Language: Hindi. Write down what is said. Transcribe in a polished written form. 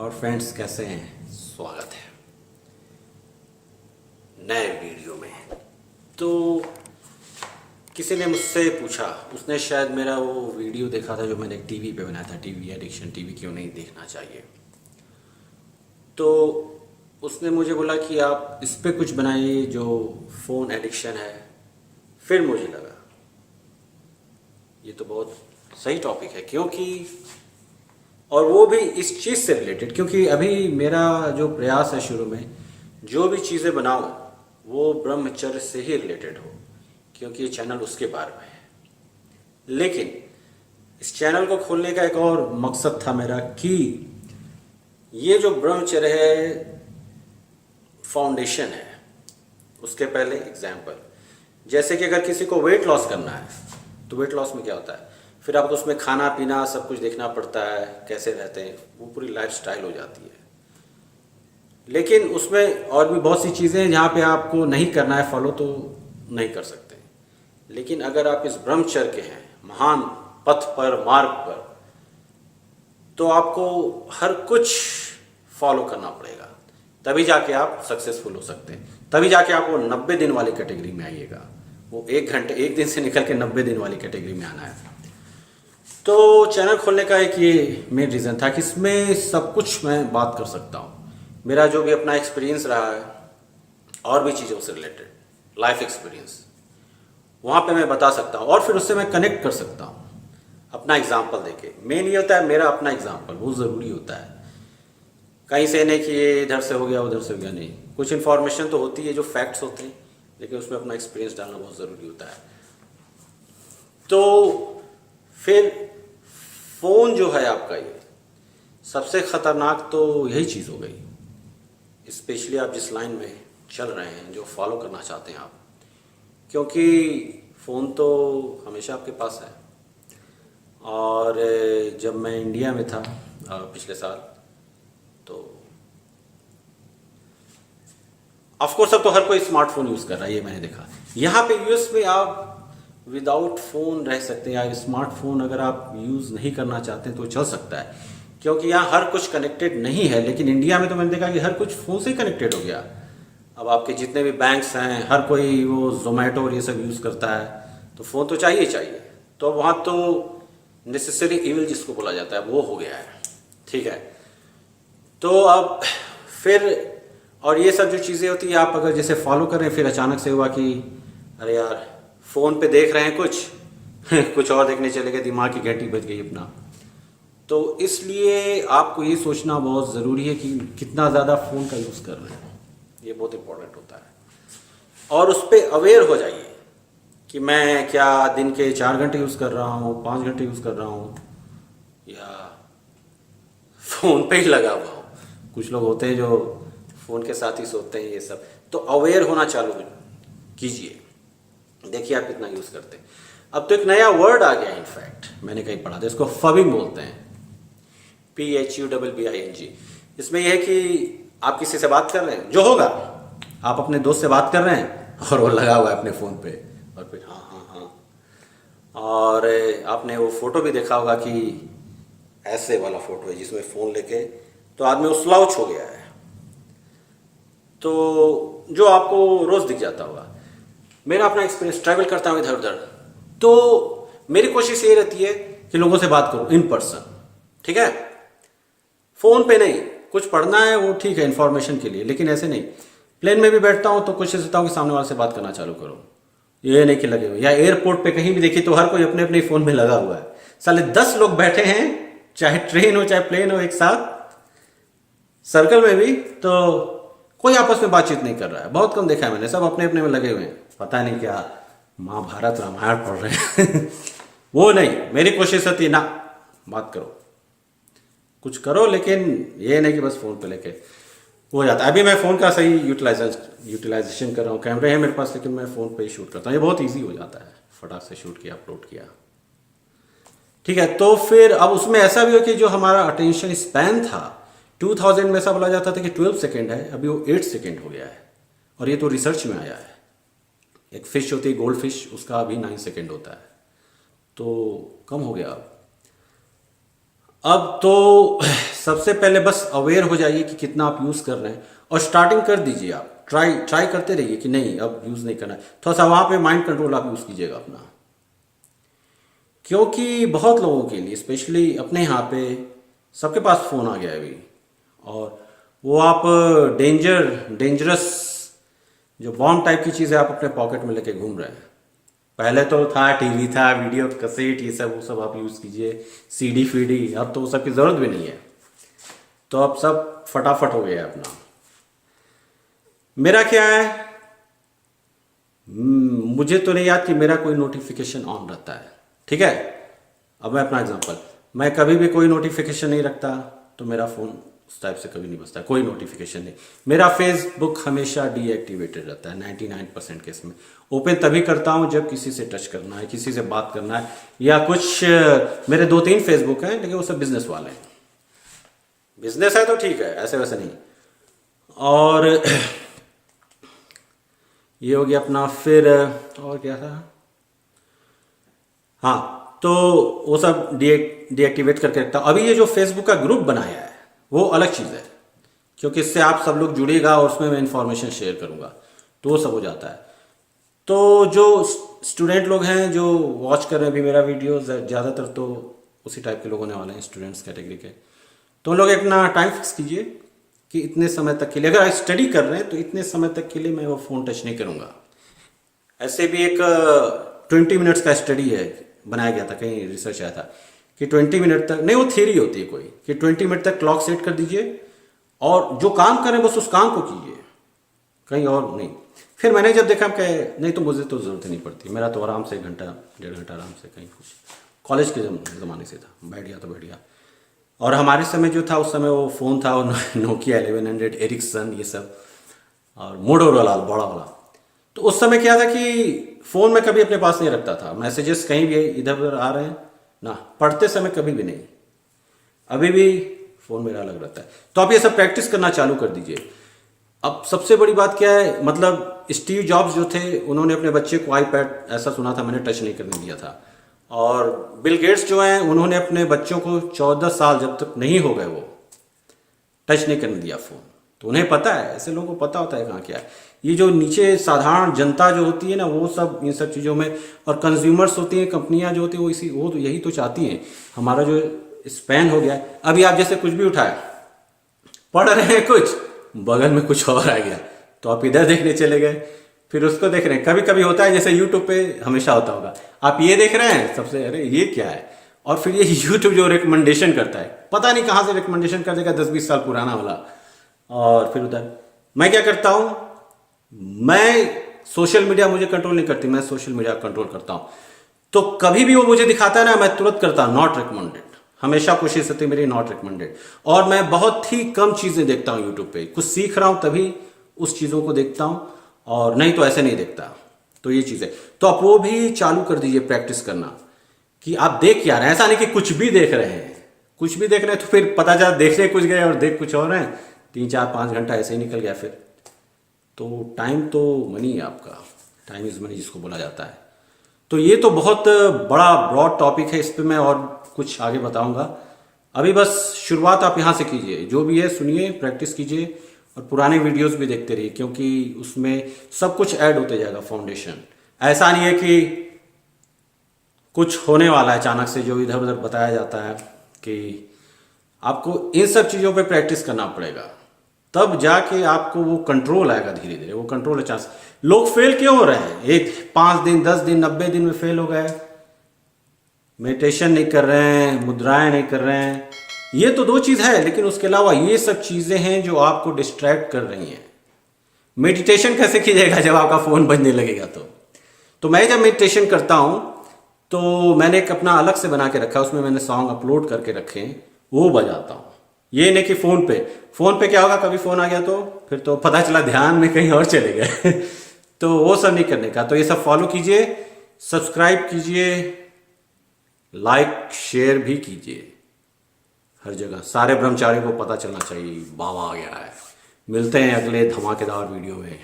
और फ्रेंड्स कैसे हैं? स्वागत है नए वीडियो में। तो किसी ने मुझसे पूछा, उसने शायद मेरा वो वीडियो देखा था जो मैंने टीवी पे बनाया था, टीवी एडिक्शन, टीवी क्यों नहीं देखना चाहिए। तो उसने मुझे बोला कि आप इस पे कुछ बनाइए जो फ़ोन एडिक्शन है। फिर मुझे लगा ये तो बहुत सही टॉपिक है, क्योंकि और वो भी इस चीज़ से रिलेटेड, क्योंकि अभी मेरा जो प्रयास है शुरू में जो भी चीज़ें बनाऊं वो ब्रह्मचर्य से ही रिलेटेड हो, क्योंकि ये चैनल उसके बारे में है। लेकिन इस चैनल को खोलने का एक और मकसद था मेरा कि ये जो ब्रह्मचर्य है फाउंडेशन है, उसके पहले एग्जाम्पल, जैसे कि अगर किसी को वेट लॉस करना है तो वेट लॉस में क्या होता है, फिर आपको उसमें खाना पीना सब कुछ देखना पड़ता है, कैसे रहते हैं, वो पूरी लाइफ स्टाइल हो जाती है। लेकिन उसमें और भी बहुत सी चीज़ें हैं जहाँ पे आपको नहीं करना है फॉलो, तो नहीं कर सकते। लेकिन अगर आप इस ब्रह्मचर्य के हैं, महान पथ पर, मार्ग पर, तो आपको हर कुछ फॉलो करना पड़ेगा, तभी जाके आप सक्सेसफुल हो सकते हैं, तभी जाके आप वो 90 दिन वाली कैटेगरी में आइएगा। वो एक दिन से निकल के 90 दिन वाली कैटेगरी में आना है। तो चैनल खोलने का एक ये मेन रीज़न था कि इसमें सब कुछ मैं बात कर सकता हूँ, मेरा जो भी अपना एक्सपीरियंस रहा है और भी चीज़ों से रिलेटेड लाइफ एक्सपीरियंस, वहाँ पे मैं बता सकता हूँ और फिर उससे मैं कनेक्ट कर सकता हूँ अपना एग्जाम्पल देके। मेन ये होता है मेरा अपना एग्जाम्पल बहुत ज़रूरी होता है, कहीं से नहीं कि ये इधर से हो गया उधर से हो गया, नहीं। कुछ इन्फॉर्मेशन तो होती है जो फैक्ट्स होते हैं, लेकिन उसमें अपना एक्सपीरियंस डालना बहुत ज़रूरी होता है। तो फिर फ़ोन जो है आपका, ये सबसे ख़तरनाक तो यही चीज़ हो गई, स्पेशली आप जिस लाइन में चल रहे हैं, जो फॉलो करना चाहते हैं आप, क्योंकि फ़ोन तो हमेशा आपके पास है। और जब मैं इंडिया में था पिछले साल, तो ऑफ कोर्स अब तो हर कोई स्मार्टफोन यूज़ कर रहा है, ये मैंने देखा। यहाँ पे यूएस में आप विदाउट फ़ोन रह सकते हैं, या स्मार्टफोन अगर आप यूज़ नहीं करना चाहते हैं तो चल सकता है, क्योंकि यहाँ हर कुछ कनेक्टेड नहीं है। लेकिन इंडिया में तो मैंने देखा कि हर कुछ फ़ोन से ही कनेक्टेड हो गया। अब आपके जितने भी बैंक्स हैं, हर कोई वो जोमेटो और ये सब यूज़ करता है, तो फ़ोन तो चाहिए चाहिए। तो वहाँ तो नेसेसरी इविल जिसको बोला जाता है वो हो गया है, ठीक है। तो अब फिर और ये सब जो चीज़ें होती है, आप अगर जैसे फॉलो करें, फिर अचानक से हुआ कि अरे यार फ़ोन पे देख रहे हैं कुछ कुछ और देखने चले गए, दिमाग की घंटी बज गई अपना। तो इसलिए आपको ये सोचना बहुत ज़रूरी है कि कितना ज़्यादा फ़ोन का यूज़ कर रहे हैं, ये बहुत इंपॉर्टेंट होता है। और उस पर अवेयर हो जाइए कि मैं क्या दिन के 4 घंटे यूज़ कर रहा हूँ, 5 घंटे यूज़ कर रहा हूँ, या फ़ोन पे ही लगा हुआ हूँ। कुछ लोग होते हैं जो फ़ोन के साथ ही सोते हैं, ये सब। तो अवेयर होना चालू कीजिए, देखिए आप कितना यूज़ करते हैं। अब तो एक नया वर्ड आ गया, इनफैक्ट मैंने कहीं पढ़ा था, इसको फबिंग बोलते हैं, PHUBBING। इसमें यह है कि आप किसी से बात कर रहे हैं, जो होगा आप अपने दोस्त से बात कर रहे हैं और वो लगा हुआ है अपने फ़ोन पे, और फिर हाँ हाँ हाँ। और आपने वो फ़ोटो भी देखा होगा कि ऐसे वाला फ़ोटो है जिसमें फ़ोन लेके तो आदमी वो स्लाउच हो गया है, तो जो आपको रोज़ दिख जाता होगा। मेरा अपना एक्सपीरियंस, ट्रैवल करता हूँ इधर उधर, तो मेरी कोशिश ये रहती है कि लोगों से बात करूँ इन पर्सन, ठीक है, फ़ोन पे नहीं। कुछ पढ़ना है वो ठीक है इन्फॉर्मेशन के लिए, लेकिन ऐसे नहीं। प्लेन में भी बैठता हूँ तो कोशिश करता हूँ कि सामने वाले से बात करना चालू करो, ये नहीं कि लगे हुए। या एयरपोर्ट पे कहीं भी देखिए तो हर कोई अपने अपने फ़ोन में लगा हुआ है। साले 10 लोग बैठे हैं, चाहे ट्रेन हो चाहे प्लेन हो, एक साथ सर्कल में भी, तो कोई आपस में बातचीत नहीं कर रहा है। बहुत कम देखा है मैंने, सब अपने अपने में लगे हुए हैं, पता नहीं क्या महाभारत रामायण पढ़ रहे हैं वो नहीं, मेरी कोशिश होती है ना, बात करो, कुछ करो, लेकिन ये नहीं कि बस फ़ोन पे लेके हो जाता है। अभी मैं फ़ोन का सही यूटिलाइजेशन कर रहा हूँ, कैमरे हैं मेरे पास, लेकिन मैं फ़ोन पे ही शूट करता हूँ। ये बहुत ईजी हो जाता है, फटाक से शूट किया, अपलोड किया, ठीक है। तो फिर अब उसमें ऐसा भी हो कि जो हमारा अटेंशन स्पैन था 2000 में ऐसा बोला जाता था कि 12 सेकेंड है, अभी वो 8 सेकेंड हो गया है। और ये तो रिसर्च में आया है। एक फ़िश होती है गोल्ड फिश, उसका अभी 9 सेकेंड होता है, तो कम हो गया अब तो सबसे पहले बस अवेयर हो जाइए कि कितना आप यूज़ कर रहे हैं और स्टार्टिंग कर दीजिए। आप ट्राई करते रहिए कि नहीं अब यूज़ नहीं करना है। थोड़ा सा वहाँ पे माइंड कंट्रोल आप यूज़ कीजिएगा अपना, क्योंकि बहुत लोगों के लिए स्पेशली अपने यहाँ पे सबके पास फ़ोन आ गया है अभी, और वो आप डेंजरस जो बॉम्ब टाइप की चीज़ें आप अपने पॉकेट में लेके घूम रहे हैं। पहले तो था टीवी था, वीडियो कैसेट, ये सब वो सब आप यूज़ कीजिए, सीडी फीडी, अब तो वो सब की ज़रूरत भी नहीं है। तो अब सब फटाफट हो गया है अपना। मेरा क्या है, मुझे तो नहीं याद कि मेरा कोई नोटिफिकेशन ऑन रहता है, ठीक है। अब मैं अपना एग्जांपल, मैं कभी भी कोई नोटिफिकेशन नहीं रखता तो मेरा फ़ोन उस टाइप से कभी नहीं बजता, कोई नोटिफिकेशन नहीं। मेरा फेसबुक हमेशा डीएक्टिवेटेड रहता है 99% केस में। ओपन तभी करता हूँ जब किसी से टच करना है, किसी से बात करना है, या कुछ मेरे 2-3 फेसबुक हैं लेकिन वो सब बिजनेस वाले हैं। बिजनेस है तो ठीक है, ऐसे वैसे नहीं। और ये हो गया अपना। फिर और क्या था, हाँ, तो वो सब डीएक्टिवेट करके रखता हूँ। अभी ये जो फेसबुक का ग्रुप बनाया है वो अलग चीज़ है, क्योंकि इससे आप सब लोग जुड़ेगा और उसमें मैं इन्फॉर्मेशन शेयर करूँगा, तो वो सब हो जाता है। तो जो स्टूडेंट लोग हैं जो वॉच कर रहे हैं अभी मेरा वीडियो, ज़्यादातर तो उसी टाइप के लोग होने वाले हैं, स्टूडेंट्स कैटेगरी के। तो उन लोग अपना टाइम फिक्स कीजिए कि इतने समय तक के लिए, अगर स्टडी कर रहे हैं तो इतने समय तक के लिए मैं वो फ़ोन टच नहीं करूँगा। ऐसे भी एक 20 मिनट्स का स्टडी है, बनाया गया था, कहीं रिसर्च आया था कि 20 मिनट तक नहीं, वो थ्योरी होती है कोई, कि 20 मिनट तक क्लॉक सेट कर दीजिए और जो काम करें बस उस काम को कीजिए, कहीं और नहीं। फिर मैंने जब देखा कि नहीं तो मुझे तो ज़रूरत ही नहीं पड़ती, मेरा तो आराम से 1-1.5 घंटा आराम से कहीं कुछ कॉलेज के ज़माने से था, बैठ गया तो बैठ गया। और हमारे समय जो था उस समय वो फ़ोन था, वो नोकिया 1100, एरिक्सन, ये सब, और मोटोरोला बड़ा वाला। तो उस समय क्या था कि फ़ोन मैं कभी अपने पास नहीं रखता था, मैसेजेस कहीं भी इधर उधर आ रहे हैं ना, पढ़ते समय कभी भी नहीं। अभी भी फ़ोन मेरा अलग रहता है। तो आप ये सब प्रैक्टिस करना चालू कर दीजिए। अब सबसे बड़ी बात क्या है, मतलब स्टीव जॉब्स जो थे उन्होंने अपने बच्चे को आईपैड, ऐसा सुना था मैंने, टच नहीं करने दिया था। और बिल गेट्स जो हैं उन्होंने अपने बच्चों को 14 साल जब तक नहीं हो गए वो टच नहीं करने दिया फ़ोन। तो उन्हें पता है, ऐसे लोगों को पता होता है कहाँ क्या है। ये जो नीचे साधारण जनता जो होती है ना, वो सब इन सब चीज़ों में, और कंज्यूमर्स होती हैं, कंपनियां जो होती हैं, वो तो यही तो चाहती हैं। हमारा जो स्पैन हो गया है, अभी आप जैसे कुछ भी उठाए, पढ़ रहे हैं कुछ, बगल में कुछ और आ गया तो आप इधर देखने चले गए, फिर उसको देख रहे हैं। कभी कभी होता है, जैसे यूट्यूब पे हमेशा होता होगा, आप ये देख रहे हैं सबसे, अरे ये क्या है, और फिर ये यूट्यूब जो रिकमेंडेशन करता है, पता नहीं कहाँ से रिकमेंडेशन कर देगा, 10-20 साल पुराना वाला। और फिर उधर मैं क्या करता हूँ, मैं सोशल मीडिया मुझे कंट्रोल नहीं करती, मैं सोशल मीडिया कंट्रोल करता हूँ। तो कभी भी वो मुझे दिखाता है ना, मैं तुरंत करता हूँ नॉट रिकमेंडेड। हमेशा कोशिश रहती है मेरी नॉट रिकमेंडेड। और मैं बहुत ही कम चीज़ें देखता हूँ यूट्यूब पे, कुछ सीख रहा हूँ तभी उस चीज़ों को देखता हूँ, और नहीं तो ऐसे नहीं देखता। तो ये चीज़ है, तो आप वो भी चालू कर दीजिए प्रैक्टिस करना, कि आप देख क्या रहे हैं। ऐसा नहीं कि कुछ भी देख रहे हैं, कुछ भी देख रहे हैं तो फिर पता चला देखने कुछ गए और देख कुछ और हैं, 3-4-5 घंटा ऐसे ही निकल गया। फिर तो टाइम तो मनी है आपका, टाइम इज़ मनी जिसको बोला जाता है। तो ये तो बहुत बड़ा ब्रॉड टॉपिक है, इस पर मैं और कुछ आगे बताऊंगा। अभी बस शुरुआत आप यहाँ से कीजिए, जो भी है सुनिए, प्रैक्टिस कीजिए, और पुराने वीडियोस भी देखते रहिए, क्योंकि उसमें सब कुछ ऐड होते जाएगा, फाउंडेशन। ऐसा नहीं है कि कुछ होने वाला है अचानक से जो इधर उधर बताया जाता है, कि आपको इन सब चीज़ों पे प्रैक्टिस करना पड़ेगा, तब जाके आपको वो कंट्रोल आएगा धीरे धीरे। वो कंट्रोल चांस, लोग फेल क्यों हो रहे हैं, एक 5 दिन 10 दिन 90 दिन में फेल हो गए, मेडिटेशन नहीं कर रहे हैं, मुद्राएं नहीं कर रहे हैं, ये तो 2 चीज़ है, लेकिन उसके अलावा ये सब चीज़ें हैं जो आपको डिस्ट्रैक्ट कर रही हैं। मेडिटेशन कैसे कीजिएगा जब आपका फ़ोन बजने लगेगा? तो मैं जब मेडिटेशन करता हूँ तो मैंने एक अपना अलग से बना के रखा है, उसमें मैंने सॉन्ग अपलोड करके रखे हैं, वो बजाता हूँ। ये नहीं कि फ़ोन पे क्या होगा, कभी फ़ोन आ गया तो फिर तो पता चला ध्यान में कहीं और चले गए तो वो सब नहीं करने का। तो ये सब फॉलो कीजिए, सब्सक्राइब कीजिए, लाइक शेयर भी कीजिए, हर जगह सारे ब्रह्मचारियों को पता चलना चाहिए बाबा आ गया है। मिलते हैं अगले धमाकेदार वीडियो में।